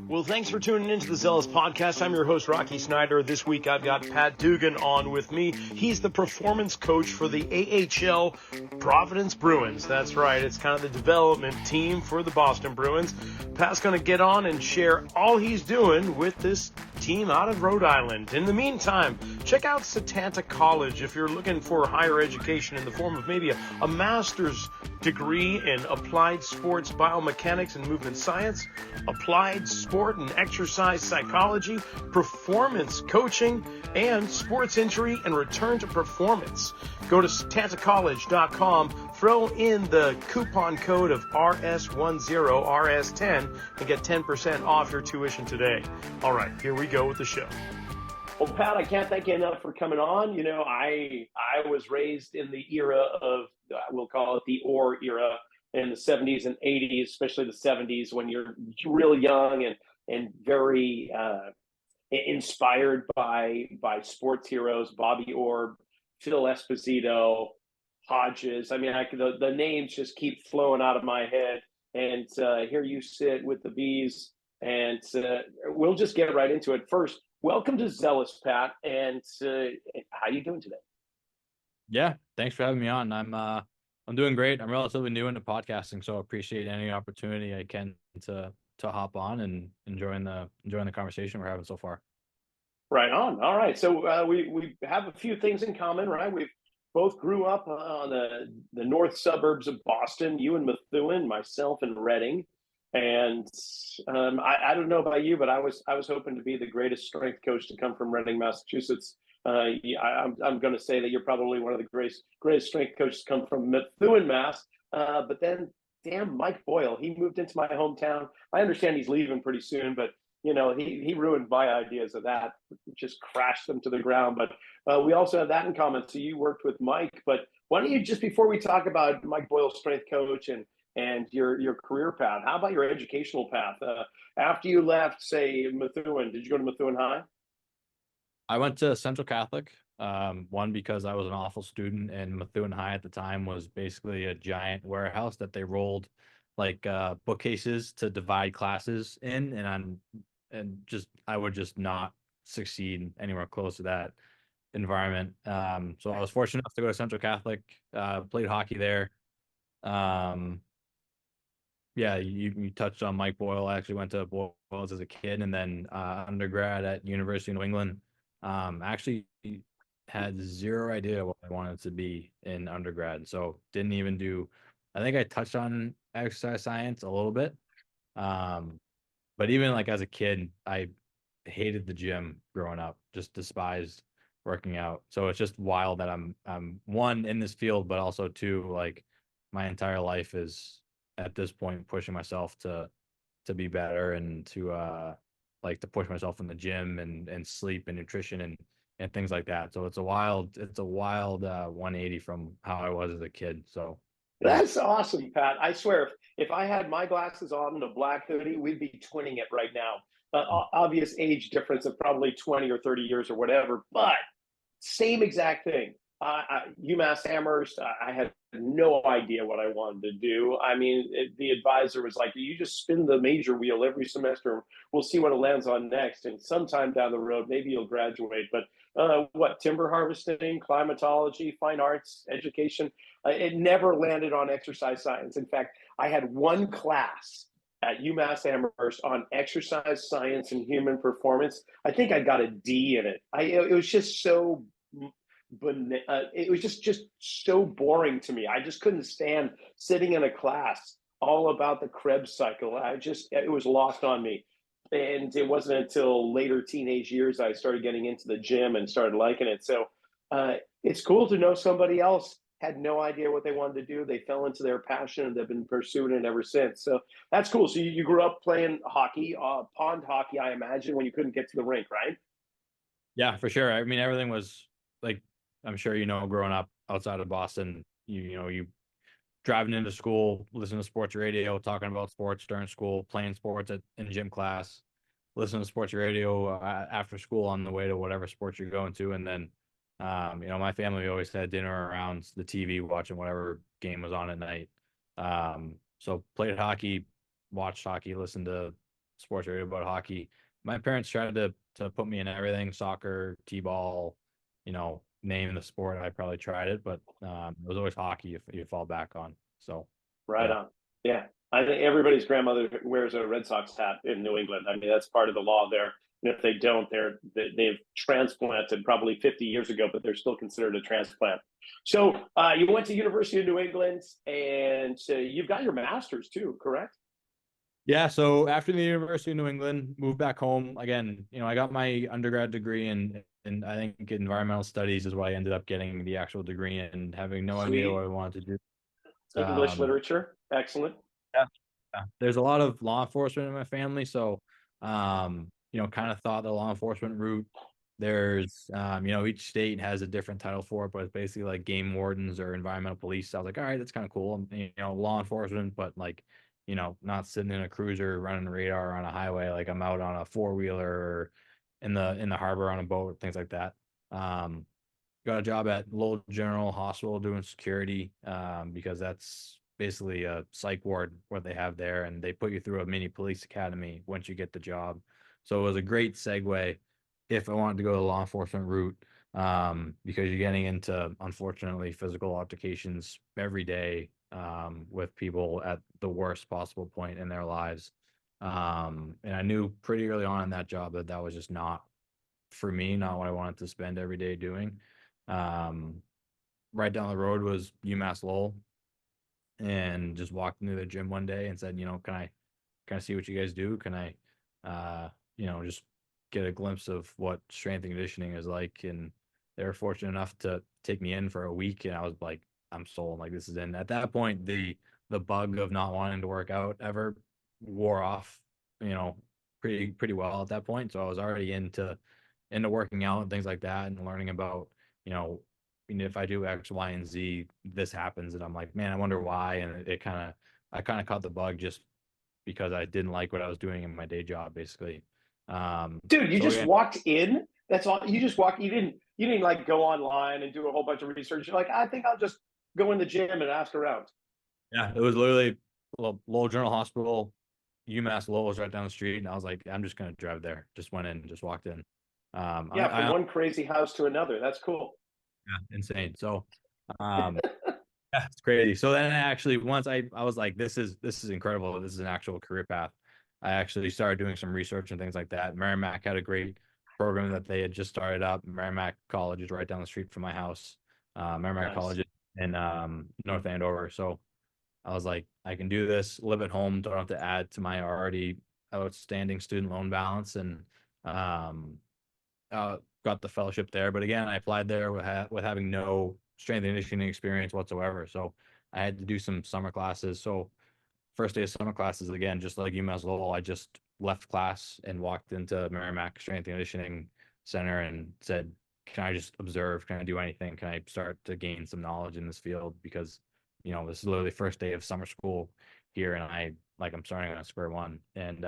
Well, thanks for tuning into the Zelos podcast. I'm your host, Rocky Snyder. This week I've got Pat Dugan on with me. He's the performance coach for the AHL Providence Bruins. That's right. It's kind of the development team for the Boston Bruins. Pat's going to get on and share all he's doing with this team out of Rhode Island. In the meantime, check out Setanta College if you're looking for higher education in the form of maybe a master's degree in applied sports biomechanics and movement science, applied sport and exercise psychology, performance coaching, and sports injury and return to performance. Go to setantacollege.com, throw in the coupon code of RS10, RS10, and get 10% off your tuition today. All right, here we go with the show. Well, Pat, I can't thank you enough for coming on. You know, I was raised in the era of, we'll call it the OR era, in the 70s and 80s, especially the 70s, when you're real young and very inspired by sports heroes, Bobby Orr, Phil Esposito, Hodges. I mean, the names just keep flowing out of my head. And here you sit with the Bees, and we'll just get right into it. First, welcome to Zelos, Pat, and how you doing today? Yeah, thanks for having me on. I'm doing great. I'm relatively new into podcasting, so I appreciate any opportunity I can to hop on and enjoying the conversation we're having so far. Right on. All right. So we have a few things in common, right? We've both grew up on the north suburbs of Boston. You in Methuen, myself in Reading. And I don't know about you, but I was hoping to be the greatest strength coach to come from Reading, Massachusetts. I'm going to say that you're probably one of the greatest strength coaches to come from Methuen, Mass. But then, damn, Mike Boyle, he moved into my hometown. I understand he's leaving pretty soon, but you know, he ruined my ideas of that, just crashed them to the ground. But we also have that in common. So you worked with Mike, but why don't you, just before we talk about Mike Boyle, strength coach, and your career path, how about your educational path? After you left, say, Methuen, did you go to Methuen High? I went to Central Catholic, one because I was an awful student, and Methuen High at the time was basically a giant warehouse that they rolled like bookcases to divide classes in, and I would just not succeed anywhere close to that environment. So I was fortunate enough to go to Central Catholic, played hockey there. Um, yeah, you touched on Mike Boyle. I actually went to Boyle's as a kid, and then undergrad at University of New England. Actually had zero idea what I wanted to be in undergrad, so didn't even do. I think I touched on exercise science a little bit, but even like as a kid, I hated the gym growing up. Just despised working out. So it's just wild that I'm one in this field, but also two, like my entire life is at this point pushing myself to be better and to like to push myself in the gym and sleep and nutrition and things like that. So it's a wild 180 from how I was as a kid. So That's awesome, Pat. I swear, if I had my glasses on and a black hoodie, we'd be twinning it right now. Obvious age difference of probably 20 or 30 years or whatever, but same exact thing. UMass Amherst, I had no idea what I wanted to do. I mean, the advisor was like, you just spin the major wheel every semester. We'll see what it lands on next. And sometime down the road, maybe you'll graduate. But timber harvesting, climatology, fine arts, education. It never landed on exercise science. In fact, I had one class at UMass Amherst on exercise science and human performance. I think I got a D in it. It was just so but it was just so boring to me. I just couldn't stand sitting in a class all about the Krebs cycle. It was lost on me. And it wasn't until later teenage years I started getting into the gym and started liking it. So it's cool to know somebody else had no idea what they wanted to do. They fell into their passion and they've been pursuing it ever since. So that's cool. So you grew up playing hockey, pond hockey, I imagine, when you couldn't get to the rink, right? yeah, for sure. I mean, everything was like, I'm sure growing up outside of Boston, you driving into school, listening to sports radio, talking about sports during school, playing sports in gym class, listening to sports radio after school on the way to whatever sports you're going to, and then my family always had dinner around the TV, watching whatever game was on at night. So played hockey watched hockey, listened to sports radio about hockey. My parents tried to put me in everything, soccer, t-ball, name the sport. I probably tried it, but it was always hockey if you fall back on. So Right yeah. on. Yeah. I think everybody's grandmother wears a Red Sox hat in New England. I mean, that's part of the law there. And if they don't, they've transplanted probably 50 years ago, but they're still considered a transplant. So you went to University of New England, and you've got your master's too, correct? Yeah, so after the University of New England, moved back home again. I got my undergrad degree in I think environmental studies is what I ended up getting the actual degree in, having no idea Sweet. what I wanted to do. English literature. Excellent. Yeah, there's a lot of law enforcement in my family, so kind of thought the law enforcement route. There's each state has a different title for it, but it's basically like game wardens or environmental police. So I was like, all right, that's kind of cool. Law enforcement, but like, not sitting in a cruiser running radar on a highway. Like I'm out on a four-wheeler or in the harbor on a boat, things like that. Got a job at Lowell General Hospital doing security, because that's basically a psych ward what they have there, and they put you through a mini police academy once you get the job. So it was a great segue if I wanted to go the law enforcement route, because you're getting into, unfortunately, physical altercations every day, with people at the worst possible point in their lives. And I knew pretty early on in that job that that was just not for me, not what I wanted to spend every day doing. Um, right down the road was UMass Lowell, and just walked into the gym one day and said, can I see what you guys do? Can I, just get a glimpse of what strength and conditioning is like? And they were fortunate enough to take me in for a week, and I was like, I'm sold. Like this is in. At that point, the bug of not wanting to work out ever wore off, pretty well at that point. So I was already into working out and things like that, and learning about, if I do X, Y, and Z, this happens. And I'm like, man, I wonder why. And I kind of caught the bug just because I didn't like what I was doing in my day job, basically. Dude, you So just yeah, walked in. That's all. You just walk. You didn't like go online and do a whole bunch of research. You're like, I think I'll just go in the gym and ask around. yeah, it was literally Lowell General Hospital, UMass Lowell was right down the street, and I was like, I'm just gonna drive there. Just went in, just walked in. Yeah, from one crazy house to another. That's cool. Yeah, insane. So, um, yeah, it's crazy. So then actually once I was like, this is incredible. This is an actual career path. I actually started doing some research and things like that. Merrimack had a great program that they had just started up. Merrimack College is right down the street from my house. Merrimack Nice. College in North Andover. So I was like, I can do this, live at home, don't have to add to my already outstanding student loan balance, and um, got the fellowship there. But again, I applied there with having no strength and conditioning experience whatsoever. So I had to do some summer classes. So first day of summer classes, again, just like UMass Lowell, I just left class and walked into Merrimack Strength and Conditioning Center and said, can I just observe? Can I do anything? Can I start to gain some knowledge in this field? Because, this is literally first day of summer school here, and I'm starting on square one. And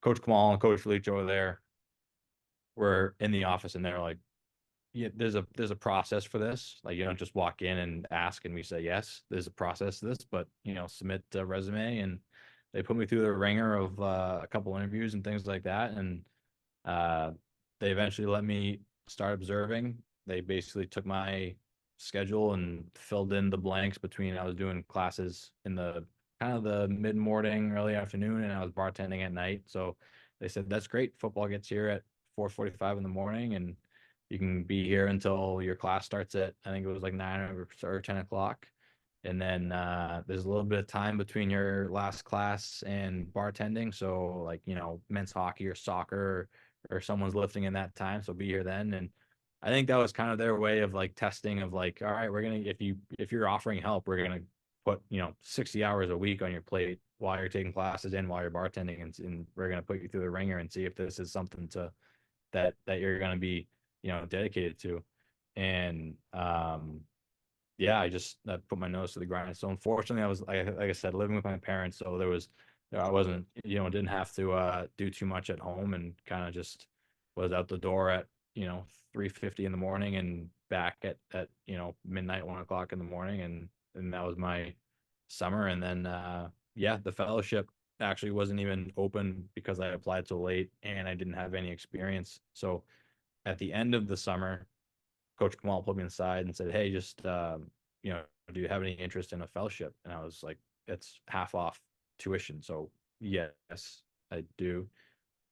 Coach Kamal and Coach Leach over there were in the office, and they're like, yeah, there's a process for this. Like you don't just walk in and ask and we say yes. There's a process to this, but submit a resume, and they put me through the ringer of a couple interviews and things like that, and uh, they eventually let me start observing. They basically took my schedule and filled in the blanks between I was doing classes in the kind of the mid morning, early afternoon, and I was bartending at night. So they said that's great. Football gets here at 4:45 in the morning, and you can be here until your class starts at, I think it was like 9 or 10 o'clock. And then there's a little bit of time between your last class and bartending. So like, men's hockey or soccer, or someone's lifting in that time. So be here then. And I think that was kind of their way of like testing of like, all right, we're going to, if you're offering help, we're going to put, 60 hours a week on your plate while you're taking classes and while you're bartending. And we're going to put you through the ringer and see if this is something that you're going to be, dedicated to. And yeah, I put my nose to the grind. So unfortunately, I was like I said, living with my parents, so I wasn't, didn't have to do too much at home, and kind of just was out the door at 3:50 in the morning and back at midnight, 1 o'clock in the morning, and that was my summer. And then yeah, the fellowship actually wasn't even open because I applied so late and I didn't have any experience. So at the end of the summer, Coach Kamal pulled me aside and said, "Hey, just you know, do you have any interest in a fellowship?" And I was like, "It's half off tuition." So yes, I do.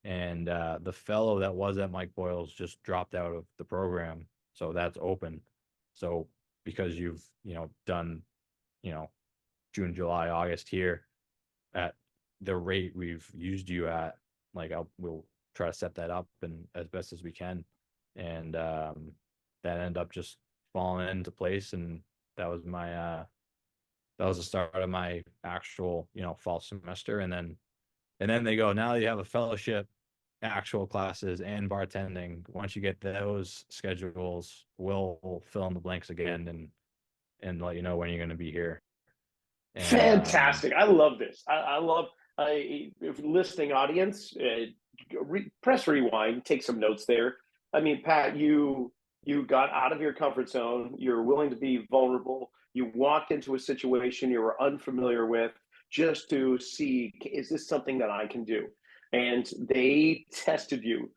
And the fellow that was at Mike Boyle's just dropped out of the program, so that's open. So because you've done June, July, August here at the rate we've used you at, like we'll try to set that up and as best as we can, and that ended up just falling into place, and that was that was the start of my actual fall semester, and then they go, now that you have a fellowship, actual classes and bartending, once you get those schedules, we'll fill in the blanks again and let you know when you're going to be here. And Fantastic. I love this. I love if listening audience, press rewind, take some notes there. I mean, Pat, you got out of your comfort zone. You're willing to be vulnerable. You walked into a situation you were unfamiliar with just to see, is this something that I can do? And they tested you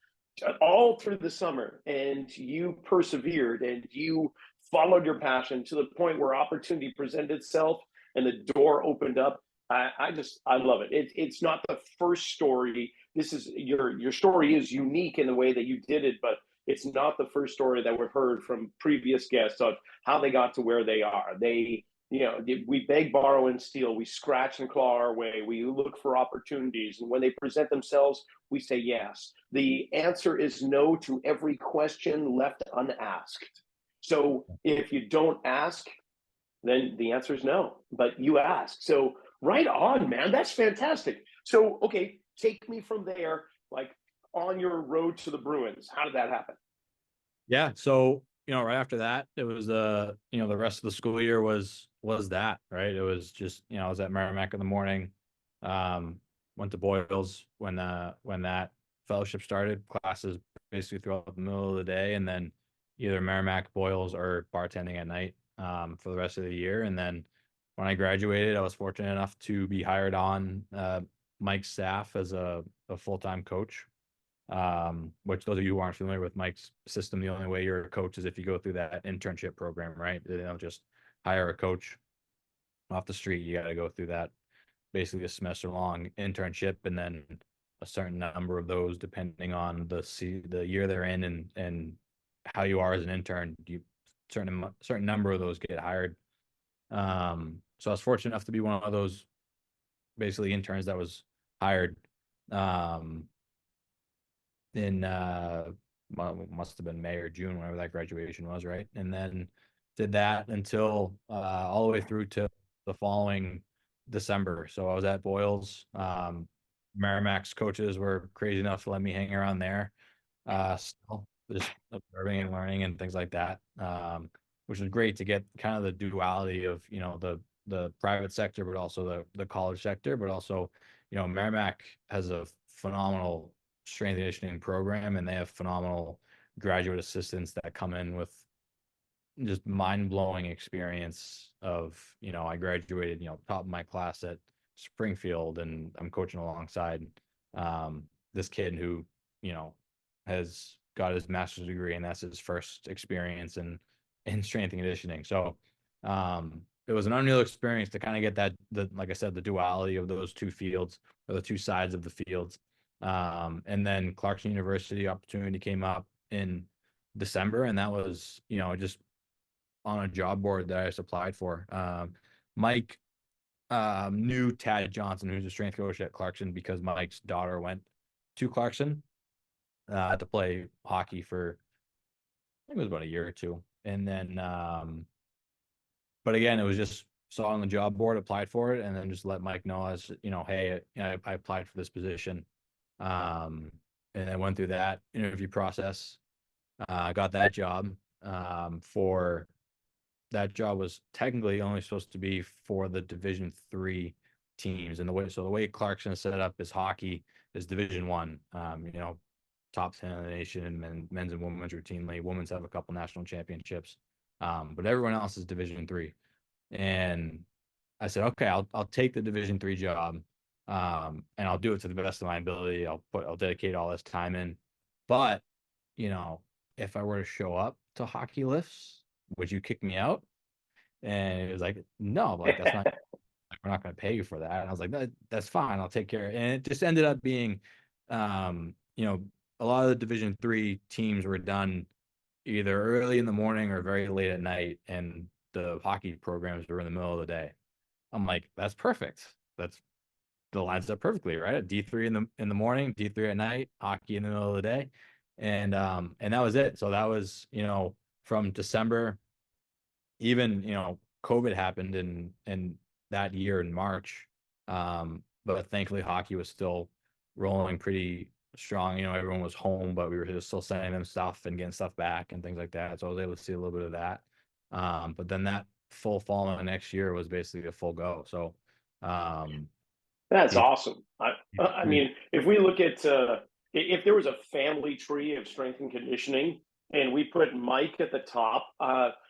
all through the summer, and you persevered and you followed your passion to the point where opportunity presented itself and the door opened up. I love it. It's not the first story. This is your story is unique in the way that you did it, but it's not the first story that we've heard from previous guests of how they got to where they are. We beg, borrow, and steal. We scratch and claw our way. We look for opportunities, and when they present themselves, we say yes. The answer is no to every question left unasked. So if you don't ask, then the answer is no, but you ask. So right on, man. That's fantastic. So, okay, take me from there, like on your road to the Bruins. How did that happen? Yeah. So, right after that, it was, the rest of the school year was that, right? It was just, I was at Merrimack in the morning, went to Boyle's when that fellowship started, classes basically throughout the middle of the day, and then either Merrimack, Boyle's, or bartending at night, for the rest of the year. And then when I graduated, I was fortunate enough to be hired on Mike's staff as a full-time coach, which those of you who aren't familiar with Mike's system, the only way you're a coach is if you go through that internship program, right? They don't just hire a coach off the street. You got to go through that, basically a semester long internship, and then a certain number of those, depending on the year they're in and how you are as an intern, certain number of those get hired. So I was fortunate enough to be one of those basically interns that was hired in must have been May or June, whenever that graduation was, right? And then did that until all the way through to the following December. So I was at Boyle's. Merrimack's coaches were crazy enough to let me hang around there, still just observing and learning and things like that, which was great to get kind of the duality of the private sector, but also the college sector. But also, Merrimack has a phenomenal strength and conditioning program, and they have phenomenal graduate assistants that come in with just mind-blowing experience of, I graduated, top of my class at Springfield, and I'm coaching alongside this kid who, has got his master's degree, and that's his first experience in strength and conditioning. So it was an unreal experience to kind of get that, like I said, the duality of those two fields, or the two sides of the fields. And then Clarkson University opportunity came up in December, and that was, just on a job board that I just applied for. Mike knew Tad Johnson, who's a strength coach at Clarkson, because Mike's daughter went to Clarkson to play hockey for, I think it was about a year or two. And then, but again, it was just saw on the job board, applied for it, and then just let Mike know, as hey, I applied for this position. And I went through that interview process. I got that job. For that job was technically only supposed to be for the Division III teams, and the way Clarkson is set up is hockey is Division I. Top 10 in the nation in men's and women's routinely. Women's have a couple national championships, but everyone else is Division III. And I said, okay, I'll take the Division III job. And I'll do it to the best of my ability. I'll dedicate all this time in. But, you know, if I were to show up to hockey lifts, would you kick me out? And it was like, no, like that's not, like, we're not going to pay you for that. And I was like, that's fine. I'll take care. And it just ended up being, you know, a lot of the Division III teams were done either early in the morning or very late at night, and the hockey programs were in the middle of the day. I'm like, that's perfect. That lines up perfectly, right? D3 in the morning, D3 at night, hockey in the middle of the day, and that was it. So that was, you know, from December, even, you know, COVID happened in that year in March, but thankfully hockey was still rolling pretty strong. You know, everyone was home, but we were just still sending them stuff and getting stuff back and things like that. So I was able to see a little bit of that. But then that full fall of next year was basically a full go. So, That's it, awesome. I mean, if we look at if there was a family tree of strength and conditioning, and we put Mike at the top,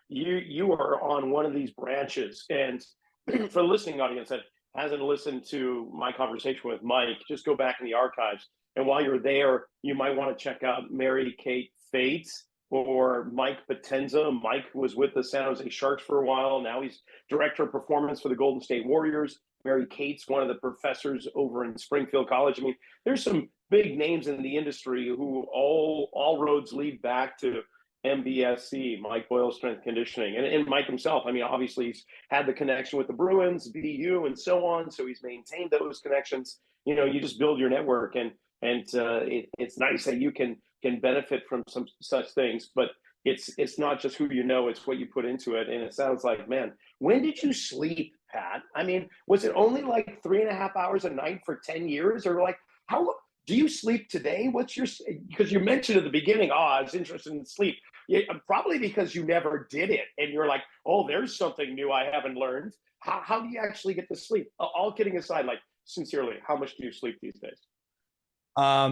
you are on one of these branches. And for the listening audience that hasn't listened to my conversation with Mike, just go back in the archives. And while you're there, you might want to check out Mary Kate Fates or Mike Potenza. Mike was with the San Jose Sharks for a while. Now he's director of performance for the Golden State Warriors. Mary Kate's one of the professors over in Springfield College. I mean, there's some big names in the industry who all roads lead back to MBSC, Mike Boyle Strength Conditioning. And Mike himself, I mean, obviously he's had the connection with the Bruins, BU, and so on. So he's maintained those connections. You know, you just build your network, and it's nice that you can benefit from some such things. But it's not just who you know, it's what you put into it. And it sounds like, man, when did you sleep, Pat? I mean, was it only like 3.5 hours a night for 10 years? Or like, how do you sleep today? What's your, because you mentioned at the beginning, oh, I was interested in sleep. Yeah, probably because you never did it. And you're like, oh, there's something new I haven't learned. How do you actually get to sleep? All kidding aside, like, sincerely, how much do you sleep these days?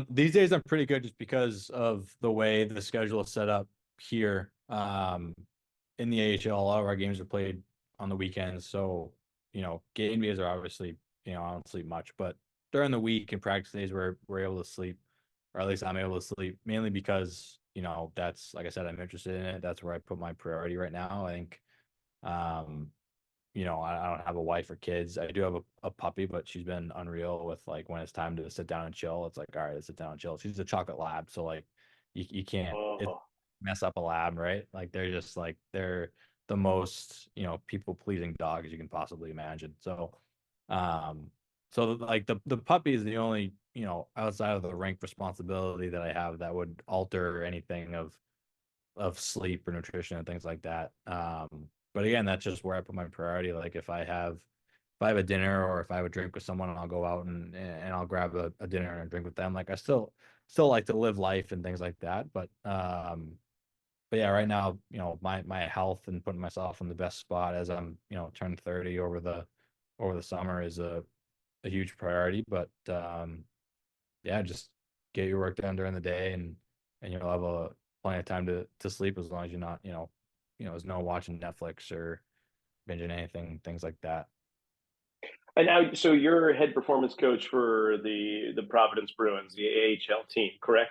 These days I'm pretty good just because of the way the schedule is set up here. In the AHL, a lot of our games are played on the weekends. So, you know, game days are obviously, you know, I don't sleep much, but during the week and practice days we're able to sleep, or at least I'm able to sleep, mainly because, you know, that's, like I said, I'm interested in it. That's where I put my priority right now. I think, um, you know, I don't have a wife or kids. I do have a puppy, but she's been unreal with, like, when it's time to sit down and chill. It's like, all right, let's sit down and chill. She's a chocolate lab, so like you can't mess up a lab, right? Like they're just like they're the most, you know, people pleasing dogs you can possibly imagine. So, um, so like the puppy is the only, you know, outside of the rank responsibility that I have that would alter anything of sleep or nutrition and things like that. But again, that's just where I put my priority. Like if I have a dinner or if I have a drink with someone, I'll go out and I'll grab a dinner and a drink with them. Like I still like to live life and things like that. But yeah, right now, you know, my health and putting myself in the best spot as I'm, you know, turning 30 over the summer is a huge priority. But yeah, just get your work done during the day, and you'll have plenty of time to sleep, as long as you're not, there's no watching Netflix or binging anything, things like that. And now, so you're head performance coach for the Providence Bruins, the AHL team, correct?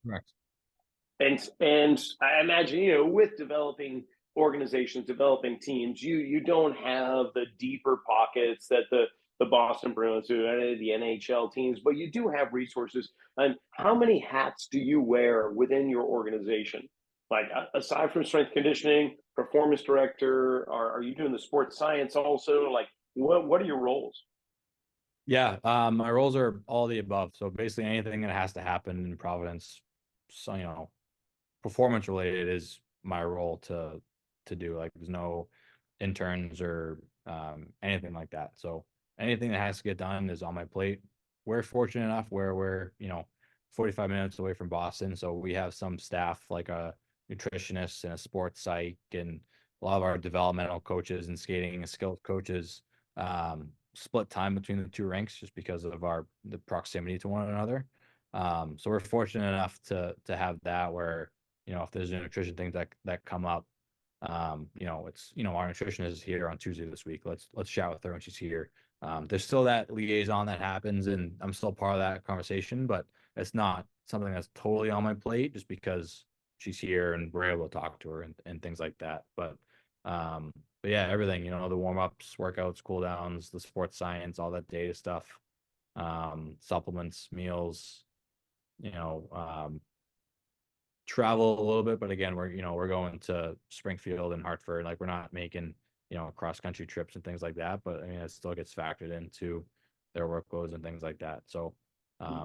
Correct. And I imagine, you know, with developing organizations, developing teams, you don't have the deeper pockets that the Boston Bruins do, the NHL teams, but you do have resources. And how many hats do you wear within your organization? Like, aside from strength conditioning, performance director, are you doing the sports science also? Like, what are your roles? Yeah, my roles are all the above. So basically anything that has to happen in Providence, so, you know, performance related is my role to do. Like there's no interns or anything like that. So anything that has to get done is on my plate. We're fortunate enough where we're, you know, 45 minutes away from Boston, so we have some staff like a nutritionist and a sports psych and a lot of our developmental coaches and skating and skills coaches split time between the two ranks just because of the proximity to one another. So we're fortunate enough to have that where, you know, if there's a nutrition things that come up, you know, it's, you know, our nutritionist is here on Tuesday this week. Let's chat with her when she's here. There's still that liaison that happens, and I'm still part of that conversation, but it's not something that's totally on my plate just because she's here and we're able to talk to her and things like that. But yeah, everything, the warm-ups, workouts, cool downs, the sports science, all that data stuff, supplements, meals, travel a little bit, but again, we're going to Springfield and Hartford. Like, we're not making, cross country trips and things like that, but I mean, it still gets factored into their workloads and things like that. So,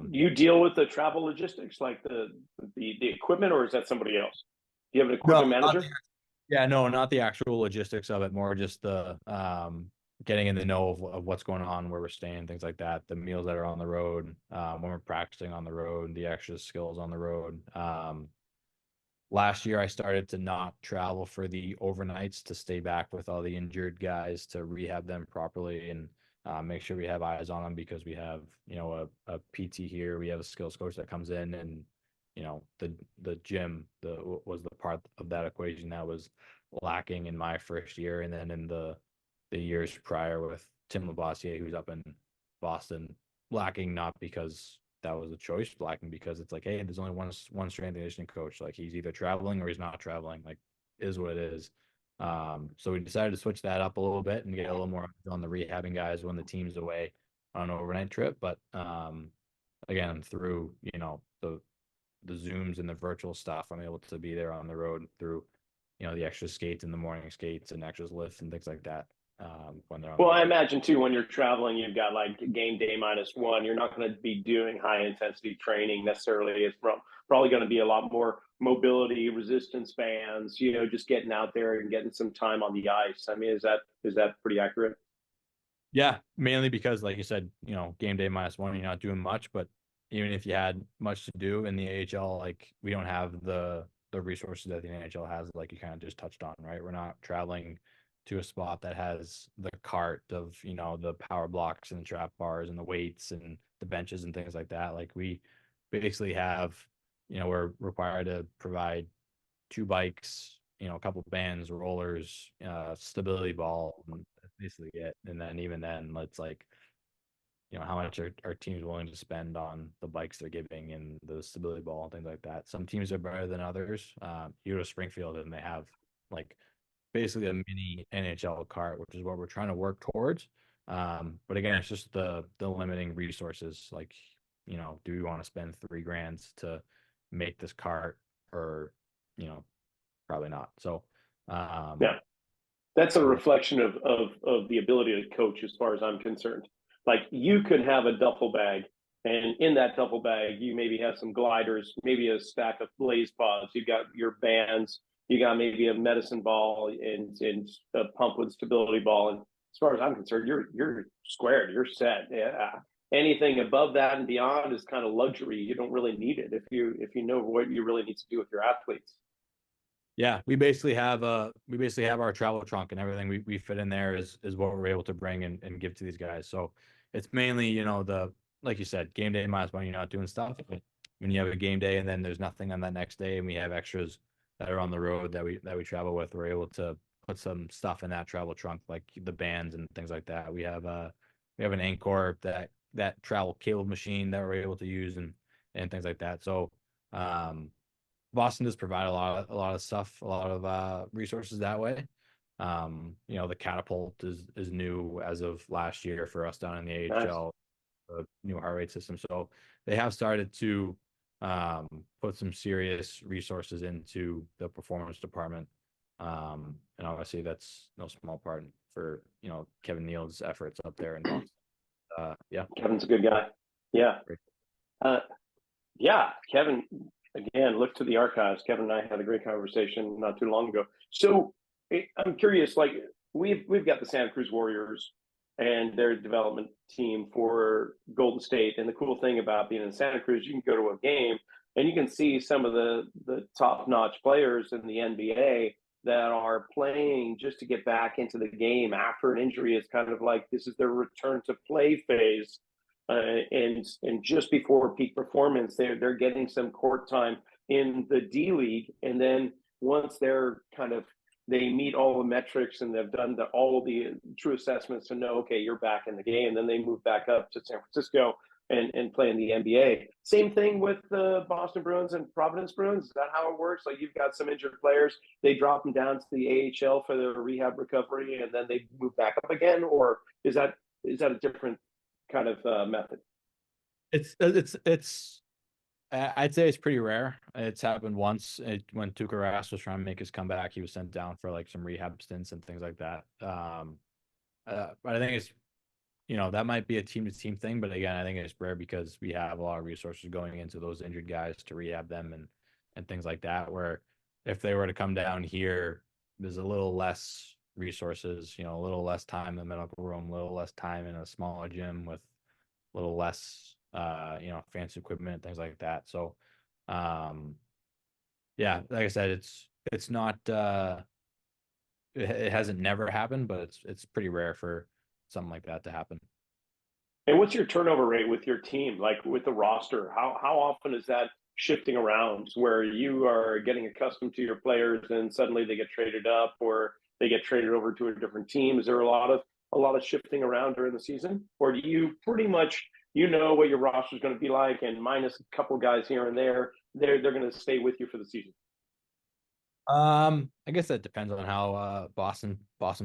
you deal with the travel logistics, like the equipment, or is that somebody else? Do you have an equipment manager? Yeah, no, not the actual logistics of it, more just the getting in the know of what's going on, where we're staying, things like that, the meals that are on the road, when we're practicing on the road, the extra skills on the road. Last year, I started to not travel for the overnights, to stay back with all the injured guys to rehab them properly and make sure we have eyes on them, because we have, a PT here, we have a skills coach that comes in, and the gym was the part of that equation that was lacking in my first year, and then in the years prior with Tim Labossiere, who's up in Boston, lacking not because that was a choice, lacking because it's like, hey, there's only one strength and conditioning coach. Like, he's either traveling or he's not traveling. Like, is what it is. So we decided to switch that up a little bit and get a little more on the rehabbing guys when the team's away on an overnight trip. But again, through the Zooms and the virtual stuff, I'm able to be there on the road through the extra skates and the morning skates and extras lifts and things like that. When they're on Well, I imagine too, when you're traveling, you've got like game day -1. You're not going to be doing high intensity training necessarily. It's probably going to be a lot more mobility, resistance bands, just getting out there and getting some time on the ice. I mean, is that pretty accurate? Yeah, mainly because, like you said, game day -1, you're not doing much. But even if you had much to do in the AHL, like, we don't have the resources that the NHL has, like you kind of just touched on, right? We're not traveling to a spot that has the cart of, the power blocks and the trap bars and the weights and the benches and things like that. Like, we basically have, we're required to provide 2 bikes, a couple bands, rollers, stability ball, and that's basically it. And then even then, it's like, how much are teams willing to spend on the bikes they're giving and the stability ball and things like that. Some teams are better than others. You go to Springfield and they have, like, basically a mini NHL cart, which is what we're trying to work towards. But again, it's just the limiting resources. Like, do we want to spend $3,000 to make this cart, or, probably not. So, Yeah, that's a reflection of the ability to coach, as far as I'm concerned. Like, you could have a duffel bag, and in that duffel bag, you maybe have some gliders, maybe a stack of blaze pods. You got your bands, you got maybe a medicine ball and a pump with stability ball. And as far as I'm concerned, you're squared, you're set. Yeah. Anything above that and beyond is kind of luxury. You don't really need it if you know what you really need to do with your athletes. yeah, we basically have our travel trunk, and everything we fit in there is what we're able to bring and give to these guys. So it's mainly, like you said, game day -1, you're not doing stuff. But when you have a game day and then there's nothing on that next day, and we have extras that are on the road that we travel with, we're able to put some stuff in that travel trunk, like the bands and things like that. We have an Anchor, that travel cable machine that we're able to use, and things like that. So Boston does provide a lot of stuff, a lot of resources that way. The catapult is new as of last year for us down in the AHL, the new heart rate system. So they have started to put some serious resources into the performance department. And obviously that's no small part for, Kevin Neal's efforts up there in Boston. Yeah. Kevin's a good guy. Yeah. Yeah, Kevin, again, look to the archives. Kevin and I had a great conversation not too long ago. So I'm curious, like, we've got the Santa Cruz Warriors and their development team for Golden State. And the cool thing about being in Santa Cruz, you can go to a game and you can see some of the top-notch players in the NBA that are playing just to get back into the game after an injury. It's kind of like this is their return to play phase. And just before peak performance, they're getting some court time in the D League, and then once they're kind of they meet all the metrics and they've done all the true assessments to know, okay, you're back in the game. Then they move back up to San Francisco and play in the NBA. Same thing with the Boston Bruins and Providence Bruins. Is that how it works? Like, you've got some injured players, they drop them down to the AHL for their rehab recovery, and then they move back up again, or is that a different kind of method? It's I'd say it's pretty rare. It's happened once when Tuukka Rask was trying to make his comeback. He was sent down for like some rehab stints and things like that. But I think it's, that might be a team to team thing. But again, I think it's rare because we have a lot of resources going into those injured guys to rehab them and things like that. Where if they were to come down here, there's a little less resources, a little less time in the medical room, a little less time in a smaller gym with a little less fancy equipment and things like that. So yeah, like I said, it's not it hasn't never happened, but it's pretty rare for something like that to happen. And what's your turnover rate with your team, like with the roster? How often is that shifting around where you are getting accustomed to your players and suddenly they get traded up or they get traded over to a different team? Is there a lot of shifting around during the season? Or do you pretty much what your roster is going to be like, and minus a couple guys here and there, they're going to stay with you for the season? I guess that depends on how Boston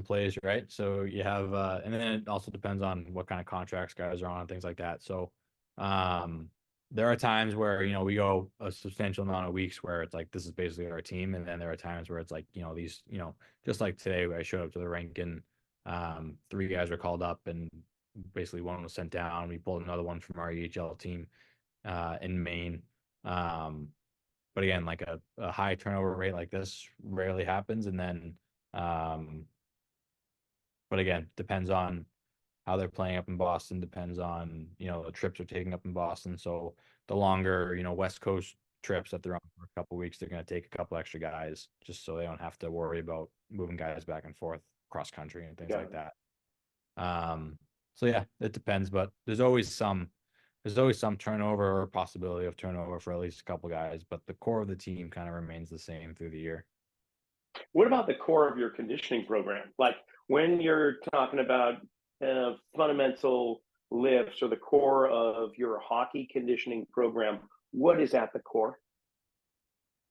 plays, right? So you have and then it also depends on what kind of contracts guys are on and things like that. So there are times where we go a substantial amount of weeks where it's like this is basically our team, and then there are times where it's like these just like today where I showed up to the rink and 3 guys were called up and basically one was sent down. We pulled another one from our EHL team in Maine. But again, like a high turnover rate like this rarely happens. And then, but again, depends on how they're playing up in Boston, depends on, the trips they're taking up in Boston. So the longer, West Coast trips that they're on for a couple of weeks, they're going to take a couple extra guys just so they don't have to worry about moving guys back and forth cross country and things like that. So yeah, it depends, but there's always some turnover or possibility of turnover for at least a couple guys, but the core of the team kind of remains the same through the year. What about the core of your conditioning program? Like, when you're talking about fundamental lifts or the core of your hockey conditioning program, what is at the core?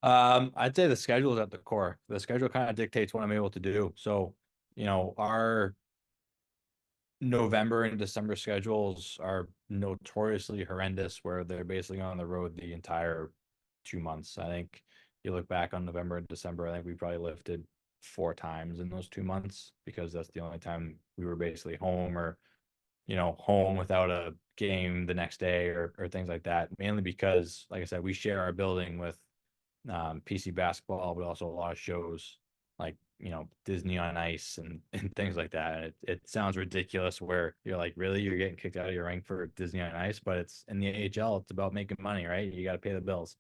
I'd say the schedule is at the core. The schedule kind of dictates what I'm able to do. So, our November and December schedules are notoriously horrendous, where they're basically on the road the entire 2 months. I think you look back on November and December, I think we probably lifted 4 times in those 2 months because that's the only time we were basically home or, home without a game the next day or things like that. Mainly because, like I said, we share our building with PC basketball, but also a lot of shows like Disney on Ice and things like that. And it sounds ridiculous where you're like, really, you're getting kicked out of your rink for Disney on Ice, but it's in the AHL, it's about making money, right? You got to pay the bills.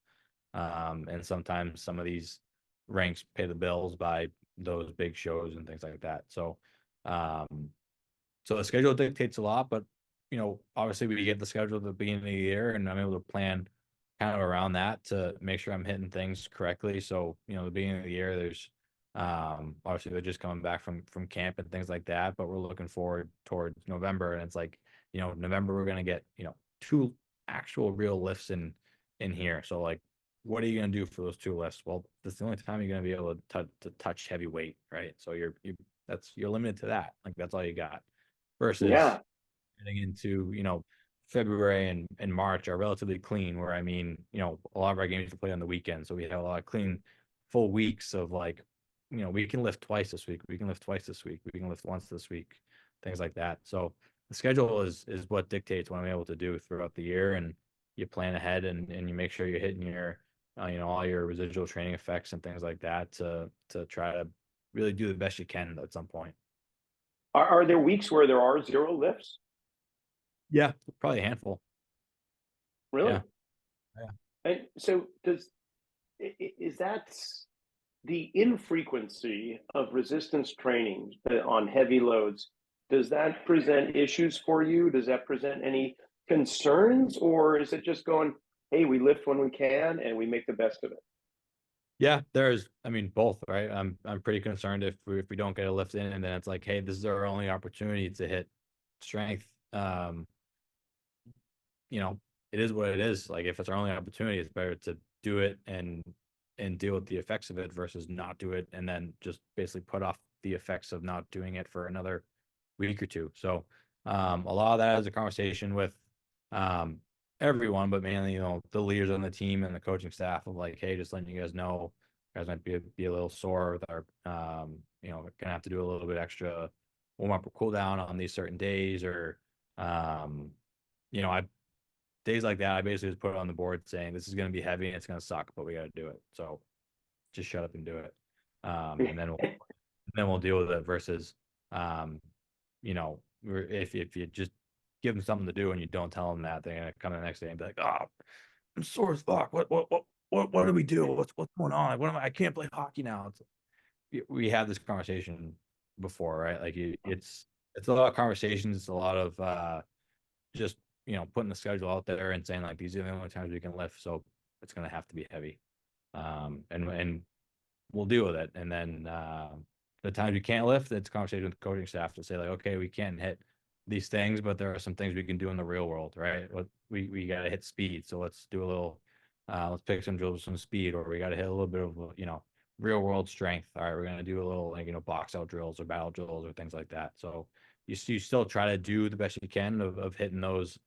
And sometimes some of these rinks pay the bills by those big shows and things like that. So so the schedule dictates a lot, but obviously we get the schedule at the beginning of the year and I'm able to plan kind of around that to make sure I'm hitting things correctly. So, the beginning of the year, there's obviously they're just coming back from camp and things like that, but we're looking forward towards November, and it's like, November we're gonna get 2 actual real lifts in here. So like, what are you gonna do for those 2 lifts? Well, that's the only time you're gonna be able to touch heavy weight, right? So you're limited to that. Like, that's all you got. Versus getting into February and March are relatively clean, where a lot of our games are played on the weekend, so we have a lot of clean full weeks of like, we can lift twice this week, we can lift twice this week, we can lift once this week, things like that. So the schedule is what dictates what I'm able to do throughout the year, and you plan ahead and you make sure you're hitting your all your residual training effects and things like that to try to really do the best you can at some point. Are there weeks where there are 0 lifts? Yeah, probably a handful. Really? Yeah. And so is that the infrequency of resistance training on heavy loads? Does that present issues for you? Does that present any concerns, or is it just going, hey, we lift when we can and we make the best of it? Yeah, I mean, both, right? I'm pretty concerned if we don't get a lift in, and then it's like, hey, this is our only opportunity to hit strength. You know, it is what it is. Like, if it's our only opportunity, it's better to do it and deal with the effects of it versus not do it and then just basically put off the effects of not doing it for another week or two. So a lot of that is a conversation with um everyone, but mainly, the leaders on the team and the coaching staff of like, hey, just letting you guys know, you guys might be a little sore with our gonna have to do a little bit extra warm up or cool down on these certain days, or I days like that, I basically just put it on the board saying this is going to be heavy and it's going to suck, but we got to do it. So just shut up and do it. And then we'll deal with it versus, um, if you just give them something to do and you don't tell them that, they're going to come the next day and be like, oh, I'm sore as fuck. What do we do? What's going on? Like, I can't play hockey now. We had this conversation before, right? Like it's a lot of conversations. It's a lot of, just putting the schedule out there and saying like these are the only times we can lift, so it's going to have to be heavy, and we'll deal with it. And then the times we can't lift, it's a conversation with the coaching staff to say like, okay, we can't hit these things, but there are some things we can do in the real world, right? What we got to hit speed, so let's do a little, let's pick some drills with some speed, or we got to hit a little bit of real world strength. All right, we're going to do a little like box out drills or battle drills or things like that. So you still try to do the best you can of hitting those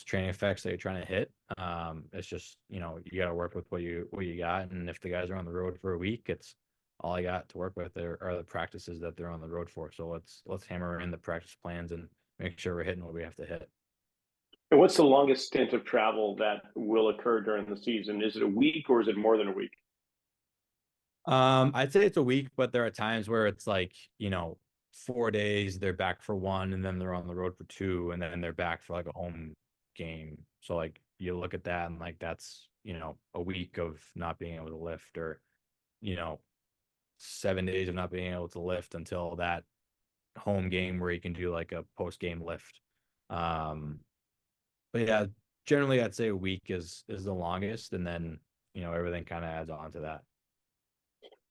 training effects that you're trying to hit. It's just, you got to work with what you got. And if the guys are on the road for a week, it's all I got to work with are the practices that they're on the road for. So let's hammer in the practice plans and make sure we're hitting what we have to hit. And what's the longest stint of travel that will occur during the season? Is it a week or is it more than a week? I'd say it's a week, but there are times where it's like, 4 days, they're back for one, and then they're on the road for two, and then they're back for like a home game. So like you look at that and like that's, a week of not being able to lift, or, 7 days of not being able to lift until that home game where you can do like a post game lift. Um, but yeah, generally I'd say a week is the longest, and then, everything kind of adds on to that.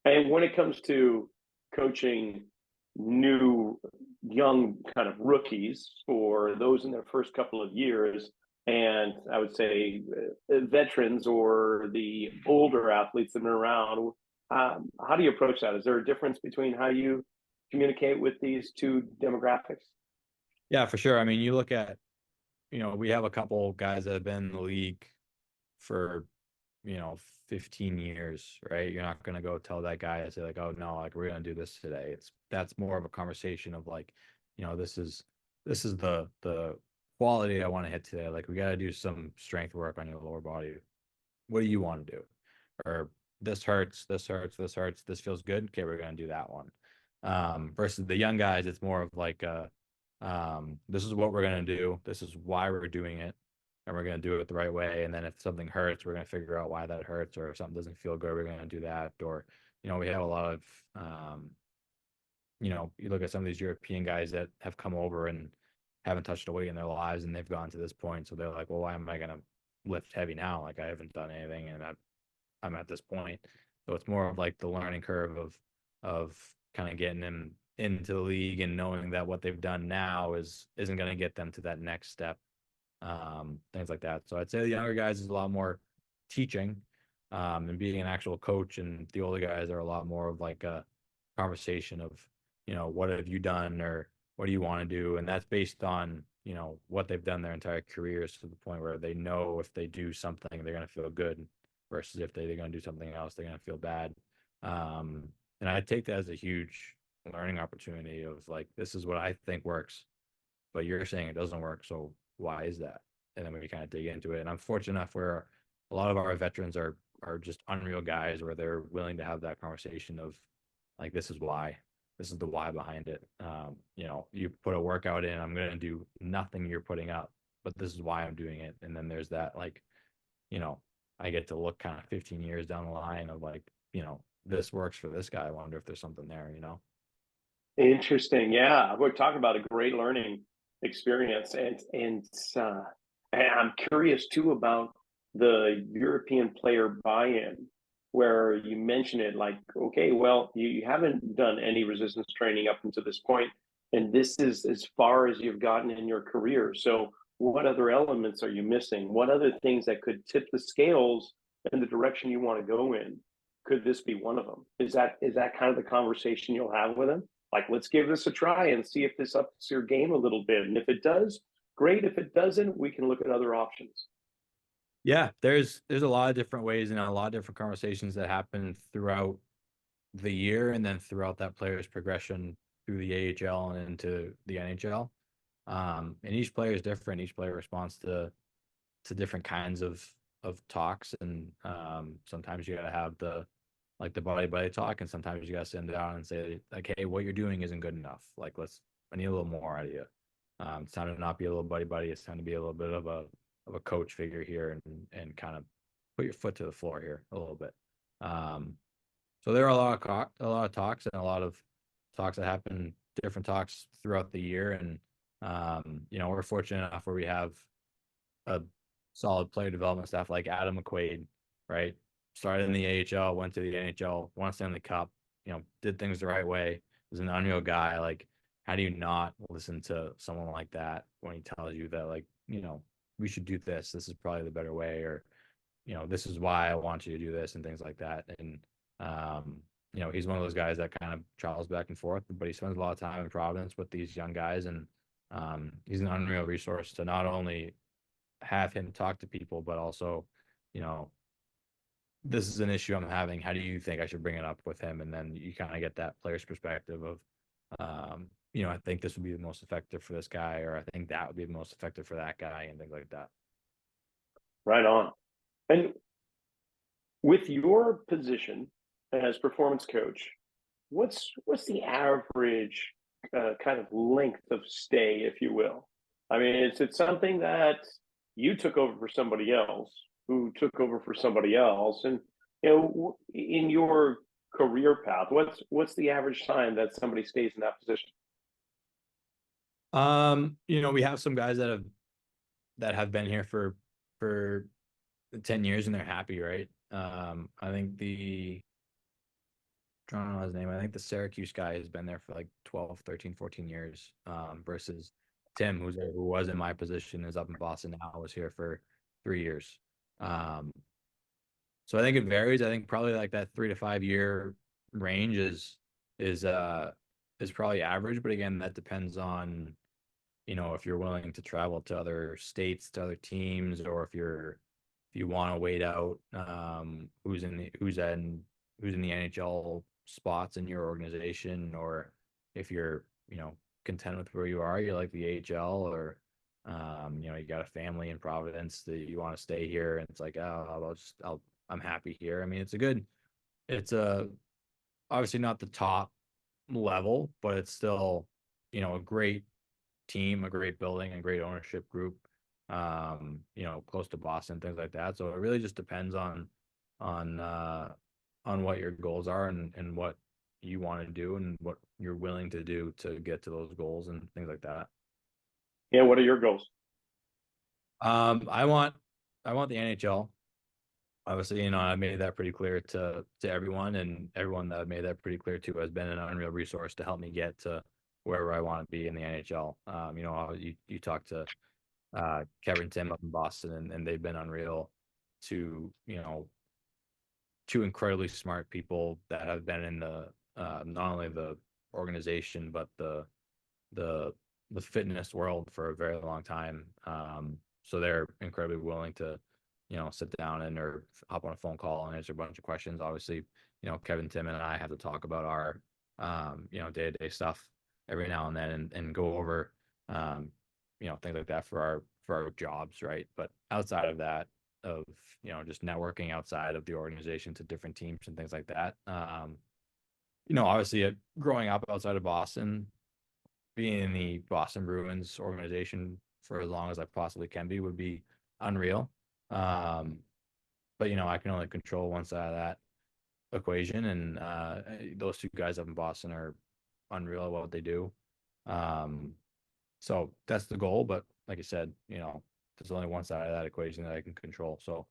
And when it comes to coaching new, young kind of rookies or those in their first couple of years, and I would say veterans or the older athletes that have been around, how do you approach that? Is there a difference between how you communicate with these two demographics? Yeah, for sure. I mean, you look at, we have a couple guys that have been in the league for, 15 years, right? You're not going to go tell that guy and say like, oh no, like we're going to do this today. That's more of a conversation of like, this is the quality I want to hit today. Like we got to do some strength work on your lower body. What do you want to do? Or this hurts, this hurts, this hurts, this feels good. Okay, we're going to do that one. Versus the young guys, it's more of like this is what we're going to do. This is why we're doing it, and we're going to do it the right way. And then if something hurts, we're going to figure out why that hurts, or if something doesn't feel good, we're going to do that. Or, we have a lot of, you look at some of these European guys that have come over and haven't touched a weight in their lives, and they've gone to this point. So they're like, well, why am I going to lift heavy now? Like I haven't done anything, and I'm at this point. So it's more of like the learning curve of kind of getting them into the league and knowing that what they've done now isn't going to get them to that next step, things like that. So I'd say the younger guys is a lot more teaching, and being an actual coach, and the older guys are a lot more of like a conversation of, what have you done, or what do you want to do, and that's based on, what they've done their entire careers, to the point where they know if they do something they're going to feel good, versus if they're going to do something else they're going to feel bad. And I take that as a huge learning opportunity of like, this is what I think works, but you're saying it doesn't work, so why is that? And then we kind of dig into it. And I'm fortunate enough where a lot of our veterans are just unreal guys, where they're willing to have that conversation of like, this is why, this is the why behind it. You put a workout in, I'm going to do nothing you're putting up, but this is why I'm doing it. And then there's that, like, I get to look kind of 15 years down the line of like, this works for this guy. I wonder if there's something there. Interesting. Yeah, we're talking about a great learning experience, and I'm curious too about the European player buy-in. where you mention it like, okay, well, you haven't done any resistance training up until this point, and this is as far as you've gotten in your career. So, what other elements are you missing? What other things that could tip the scales in the direction you want to go in? Could this be one of them? Is that kind of the conversation you'll have with him? Like, let's give this a try and see if this ups your game a little bit. And if it does, great. If it doesn't, we can look at other options. Yeah, there's a lot of different ways and a lot of different conversations that happen throughout the year and then throughout that player's progression through the AHL and into the NHL. And each player is different. Each player responds to different kinds of talks, and sometimes you got to have the body talk, and sometimes you got to sit down and say like, hey, what you're doing isn't good enough. Like, I need a little more out of you. It's time to not be a little buddy. It's time to be a little bit of a coach figure here, and kind of put your foot to the floor here a little bit. So there are a lot of talks and a lot of talks that happen, different talks throughout the year, and we're fortunate enough where we have a solid player development staff like Adam McQuaid, right? Started in the AHL, went to the NHL, won a Stanley Cup, did things the right way, was an unreal guy. Like, how do you not listen to someone like that when he tells you that, like, we should do this. This is probably the better way, or, this is why I want you to do this, and things like that. And, he's one of those guys that kind of travels back and forth, but he spends a lot of time in Providence with these young guys. And he's an unreal resource to not only have him talk to people, but also, this is an issue I'm having. How do you think I should bring it up with him? And then you kind of get that player's perspective of, I think this would be the most effective for this guy, or I think that would be the most effective for that guy, and things like that. Right on. And with your position as performance coach, what's the average kind of length of stay, if you will? I mean, is it something that you took over for somebody else, who took over for somebody else, and in your career path, what's the average time that somebody stays in that position? We have some guys that have been here for 10 years and they're happy, right? I think I don't know his name. I think the Syracuse guy has been there for like 12, 13, 14 years, versus Tim, who was in my position, is up in Boston now, was here for 3 years. So I think it varies. I think probably like that 3 to 5 year range is probably average. But again, that depends on, if you're willing to travel to other states, to other teams, or if you want to wait out who's in the NHL spots in your organization, or if you're content with where you are, you like the AHL, or you got a family in Providence that you want to stay here, and it's like, oh, I'm happy here. I mean, it's obviously not the top level, but it's still a great team, a great building, a great ownership group, close to Boston, things like that. So it really just depends on what your goals are, and what you want to do, and what you're willing to do to get to those goals, and things like that. Yeah, what are your goals? I want the NHL. Obviously, I made that pretty clear to everyone, and everyone that I've made that pretty clear to has been an unreal resource to help me get to wherever I want to be in the NHL. You talk to Kevin, Tim up in Boston, and they've been unreal to two incredibly smart people that have been in the not only the organization, but the fitness world for a very long time. So they're incredibly willing to sit down or hop on a phone call and answer a bunch of questions. Obviously, Kevin, Tim, and I have to talk about our day-to-day stuff every now and then, and go over things like that for our jobs, right? But outside of that, of just networking outside of the organization to different teams and things like that, obviously, growing up outside of Boston, being in the Boston Bruins organization for as long as I possibly can be would be unreal. But I can only control one side of that equation, and those two guys up in Boston are unreal at what they do. So that's the goal. But like I said, there's only one side of that equation that I can control. So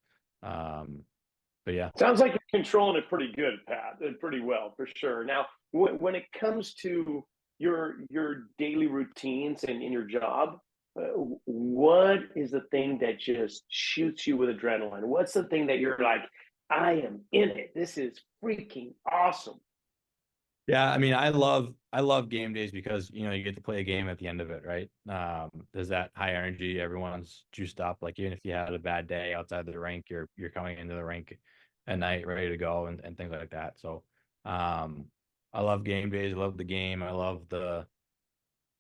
yeah. Sounds like you're controlling it pretty good, Pat, and pretty well for sure. Now, when it comes to your daily routines and in your job, what is the thing that just shoots you with adrenaline? What's the thing that you're like, I am in it. This is freaking awesome. Yeah, I mean, I love game days because you get to play a game at the end of it, right? There's that high energy, everyone's juiced up. Like even if you had a bad day outside the rink, you're coming into the rink at night ready to go and things like that. So um I love game days, I love the game, I love the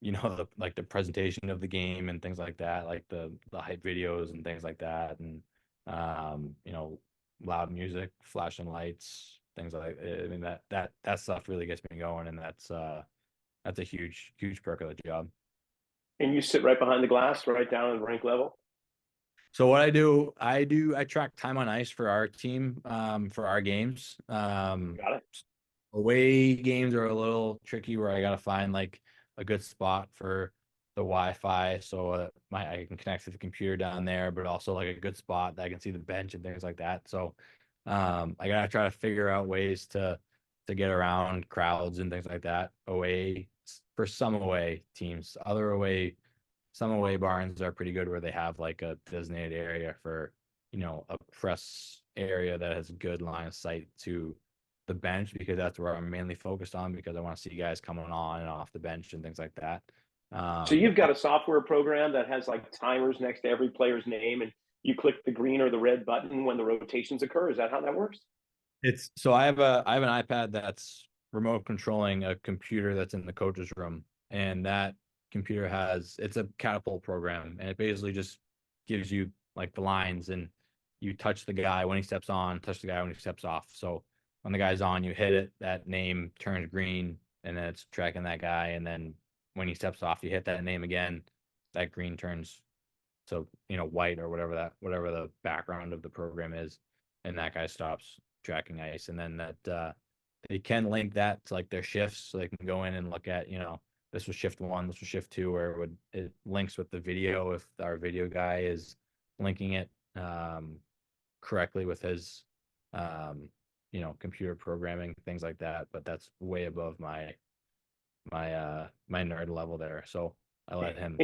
the presentation of the game and things like that, like the hype videos and things like that, and um, you know, loud music, flashing lights, things like I mean that stuff really gets me going, and that's a huge perk of the job. And you sit right behind the glass, right down at rank level. So what I track time on ice for our team, for our games. Got it. Away games are a little tricky where I gotta find like a good spot for the Wi-Fi, so I can connect to the computer down there, but also like a good spot that I can see the bench and things like that. So I gotta try to figure out ways to get around crowds and things like that away for some away teams. Some away barns are pretty good where they have like a designated area for a press area that has a good line of sight to the bench, because that's where I'm mainly focused on, because I want to see guys coming on and off the bench and things like that. So you've got a software program that has like timers next to every player's name, and you click the green or the red button when the rotations occur. Is that how that works? It's so I have an iPad that's remote controlling a computer that's in the coach's room, and that computer it's a catapult program, and it basically just gives you like the lines, and you touch the guy when he steps on, touch the guy when he steps off. So when the guy's on, you hit it, that name turns green, and then it's tracking that guy, and then when he steps off, you hit that name again, that green turns to white or whatever the background of the program is, and that guy stops tracking ice. And then that they can link that to like their shifts, so they can go in and look at this was shift one, this was shift two, where it links with the video if our video guy is linking it correctly with his computer programming, things like that. But that's way above my nerd level there, so I let him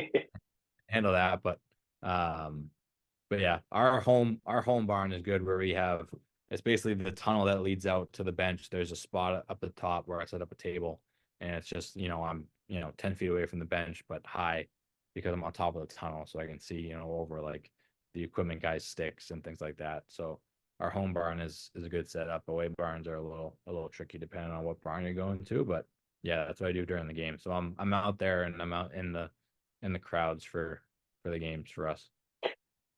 handle that. But yeah, our home barn is good, where it's basically the tunnel that leads out to the bench. There's a spot up at the top where I set up a table, and it's just I'm 10 feet away from the bench, but high, because I'm on top of the tunnel, so I can see over like the equipment guys' sticks and things like that. So our home barn is a good setup. Away barns are a little tricky depending on what barn you're going to, but yeah, that's what I do during the game. So I'm out there, and I'm out in the crowds for the games for us.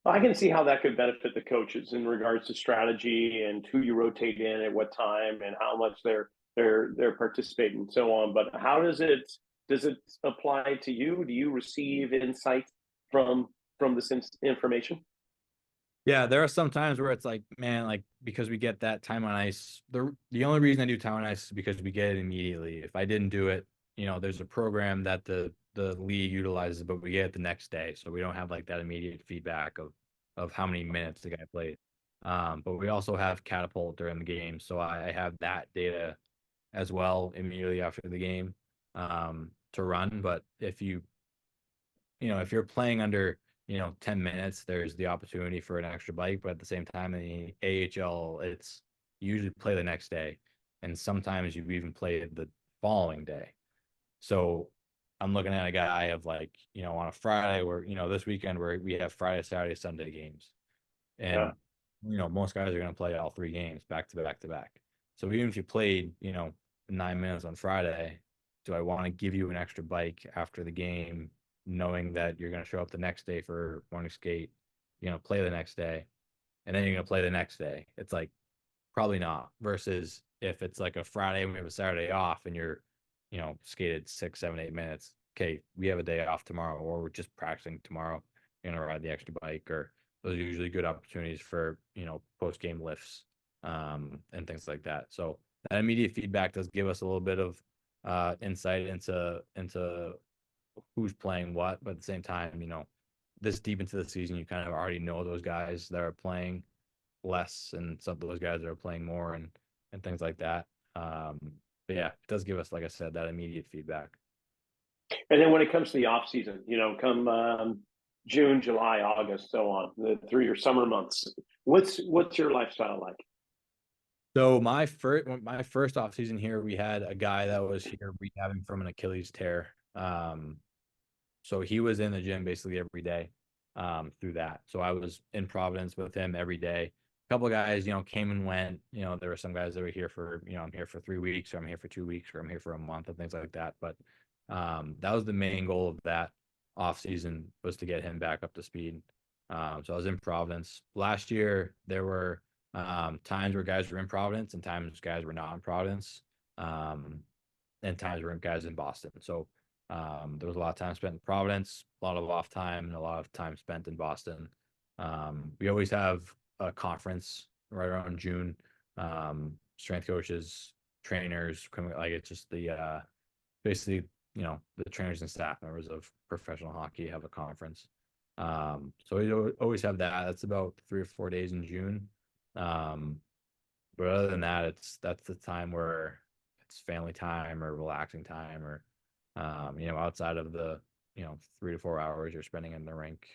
I can see how that could benefit the coaches in regards to strategy and who you rotate in at what time and how much they're participating and so on. But how does it apply to you? Do you receive insight from this information? Yeah, there are some times where it's like, man, like because we get that time on ice. The only reason I do time on ice is because we get it immediately. If I didn't do it, there's a program that the league utilizes, but we get it the next day, so we don't have like that immediate feedback of how many minutes the guy played. But we also have catapult during the game, so I have that data as well immediately after the game to run. But if you're playing under 10 minutes, there's the opportunity for an extra bike. But at the same time, in the AHL, it's usually play the next day, and sometimes you even play the following day. So I'm looking at a guy of like on a Friday, where this weekend where we have Friday, Saturday, Sunday games, Yeah. and most guys are going to play all three games back to back to back. So even if you played 9 minutes on Friday, do I want to give you an extra bike after the game, knowing that you're going to show up the next day for morning skate, play the next day, and then you're going to play the next day? It's like, probably not. Versus if it's like a Friday and we have a Saturday off, and you're skated 6, 7, 8 minutes. Okay, we have a day off tomorrow, or we're just practicing tomorrow. You're gonna ride the extra bike, or those are usually good opportunities for post game lifts, and things like that. So that immediate feedback does give us a little bit of insight into who's playing what. But at the same time, this deep into the season, you kind of already know those guys that are playing less, and some of those guys that are playing more and things like that. But yeah, it does give us, like I said, that immediate feedback. And then when it comes to the off season, come June, July, August, so on, through your summer months, what's your lifestyle like? So my first off season here, we had a guy that was here rehabbing from an Achilles tear. So he was in the gym basically every day through that. So I was in Providence with him every day. A couple of guys, came and went. There were some guys that were here for, I'm here for 3 weeks, or I'm here for 2 weeks, or I'm here for a month, and things like that. But that was the main goal of that off season, was to get him back up to speed. So I was in Providence. Last year, there were times where guys were in Providence and times guys were not in Providence, and times where guys in Boston. So there was a lot of time spent in Providence, a lot of off time, and a lot of time spent in Boston. We always have a conference right around June. Strength coaches, trainers, like it's just the basically, the trainers and staff members of professional hockey have a conference. So we always have that. That's about 3 or 4 days in June. But other than that, that's the time where it's family time or relaxing time, or outside of the 3 to 4 hours you're spending in the rink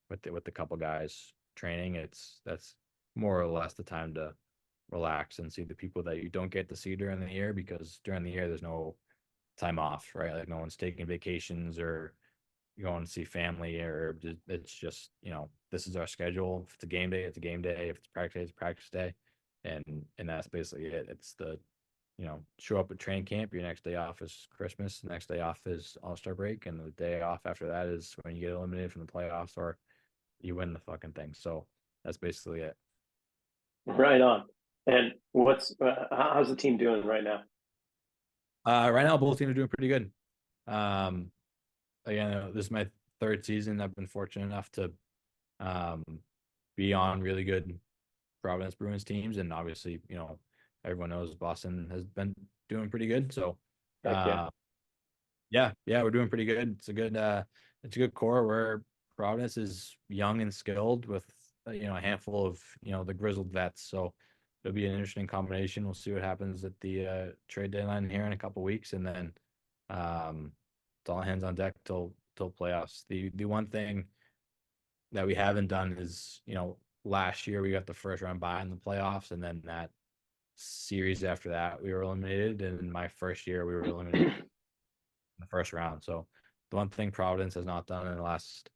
with the couple guys training. That's more or less the time to relax and see the people that you don't get to see during the year, because during the year there's no time off, right? Like no one's taking vacations or going to see family, or it's just, this is our schedule. If it's a game day, it's a game day. If it's practice day, it's a practice day. And that's basically it. It's the, show up at training camp. Your next day off is Christmas. The next day off is All-Star break. And the day off after that is when you get eliminated from the playoffs or you win the fucking thing. So that's basically it. Right on. And how's the team doing right now? Right now, both teams are doing pretty good. Again, this is my third season. I've been fortunate enough to be on really good Providence Bruins teams, and obviously, everyone knows Boston has been doing pretty good. So, yeah, we're doing pretty good. It's a good core where Providence is young and skilled with a handful of the grizzled vets. So it'll be an interesting combination. We'll see what happens at the trade deadline here in a couple weeks, and then it's all hands on deck till playoffs. The one thing that we haven't done is, last year we got the first round bye in the playoffs, and then that series after that we were eliminated. And in my first year we were eliminated in the first round. So the one thing Providence has not done in the last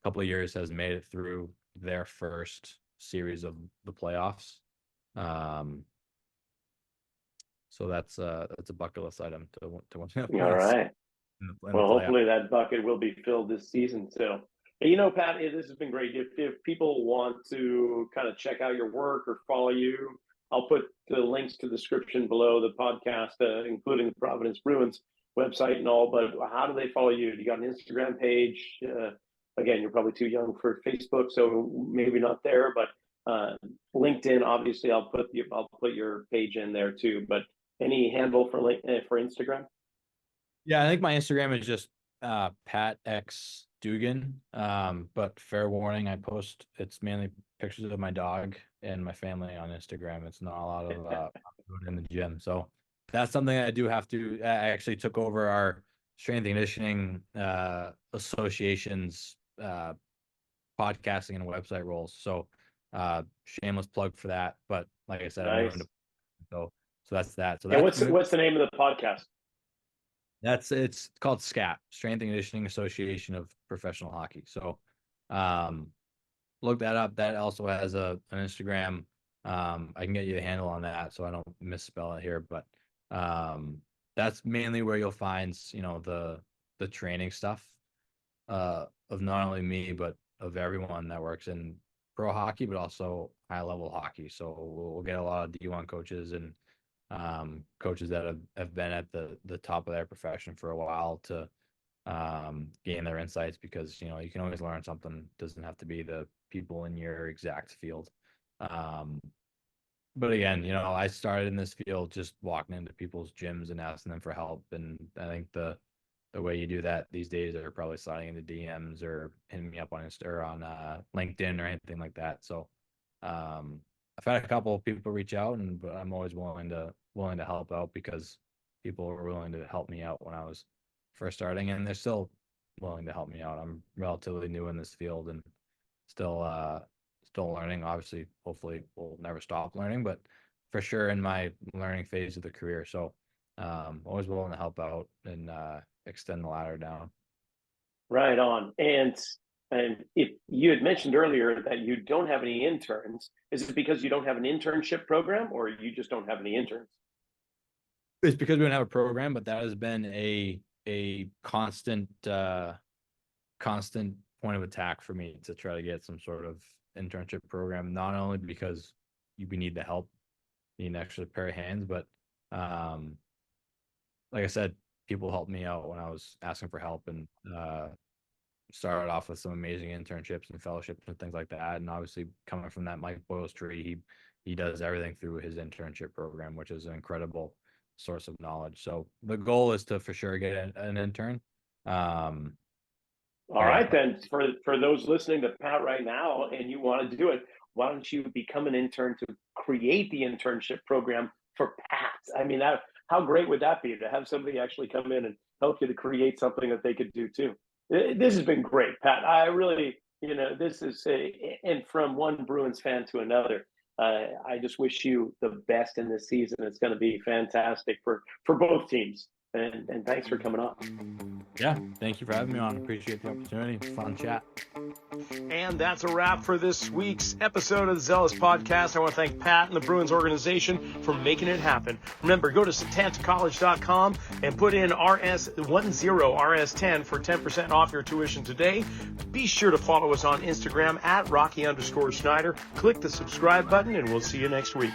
couple of years has made it through their first series of the playoffs. So that's a bucket list item to win. All right. Well, hopefully that bucket will be filled this season too. Pat, this has been great. If people want to kind of check out your work or follow you, I'll put the links to the description below the podcast, including the Providence Bruins website and all. But how do they follow you? You got an Instagram page? Again, you're probably too young for Facebook, so maybe not there. But LinkedIn, obviously, I'll put your page in there too. But any handle for Instagram? Yeah, I think my Instagram is just Pat X Dugan. But fair warning, it's mainly pictures of my dog and my family on Instagram. It's not a lot of in the gym. So that's something I do have to. I actually took over our strength and conditioning association's podcasting and website roles. So shameless plug for that. But like I said, nice. So that's that. So and what's the name of the podcast? It's called SCAP, Strength and Conditioning Association of Professional Hockey. So look that up. That also has an Instagram. I can get you the handle on that so I don't misspell it here. But that's mainly where you'll find, the training stuff of not only me, but of everyone that works in pro hockey, but also high level hockey. So we'll get a lot of D1 coaches and coaches that have been at the top of their profession for a while to gain their insights, because you can always learn something. It doesn't have to be the people in your exact field. But again, I started in this field just walking into people's gyms and asking them for help, and I think the way you do that these days are probably sliding into DMs or hitting me up on Insta or on LinkedIn or anything like that. So I've had a couple of people reach out, but I'm always willing to help out because people were willing to help me out when I was first starting, and they're still willing to help me out. I'm relatively new in this field and still learning. Obviously, hopefully, we'll never stop learning, but for sure in my learning phase of the career. So, always willing to help out and extend the ladder down. Right on. And if you had mentioned earlier that you don't have any interns, is it because you don't have an internship program, or you just don't have any interns? It's because we don't have a program, but that has been a constant point of attack for me to try to get some sort of internship program. Not only because we need the help, need an extra pair of hands, but like I said, people helped me out when I was asking for help, and started off with some amazing internships and fellowships and things like that. And obviously, coming from that Mike Boyle's tree, he does everything through his internship program, which is an incredible source of knowledge. So the goal is to for sure get an intern. All right, then for those listening to Pat right now and you want to do it, why don't you become an intern to create the internship program for Pat? I mean, how great would that be to have somebody actually come in and help you to create something that they could do too? This has been great, Pat. I really, this is and from one Bruins fan to another, I just wish you the best in this season. It's going to be fantastic for both teams. And thanks for coming on. Yeah, thank you for having me on. Appreciate the opportunity. Fun chat. And that's a wrap for this week's episode of the Zelos Podcast. I want to thank Pat and the Bruins organization for making it happen. Remember, go to SatantaCollege.com and put in RS10 RS10 for 10% off your tuition today. Be sure to follow us on Instagram at Rocky_Snyder. Click the subscribe button, and we'll see you next week.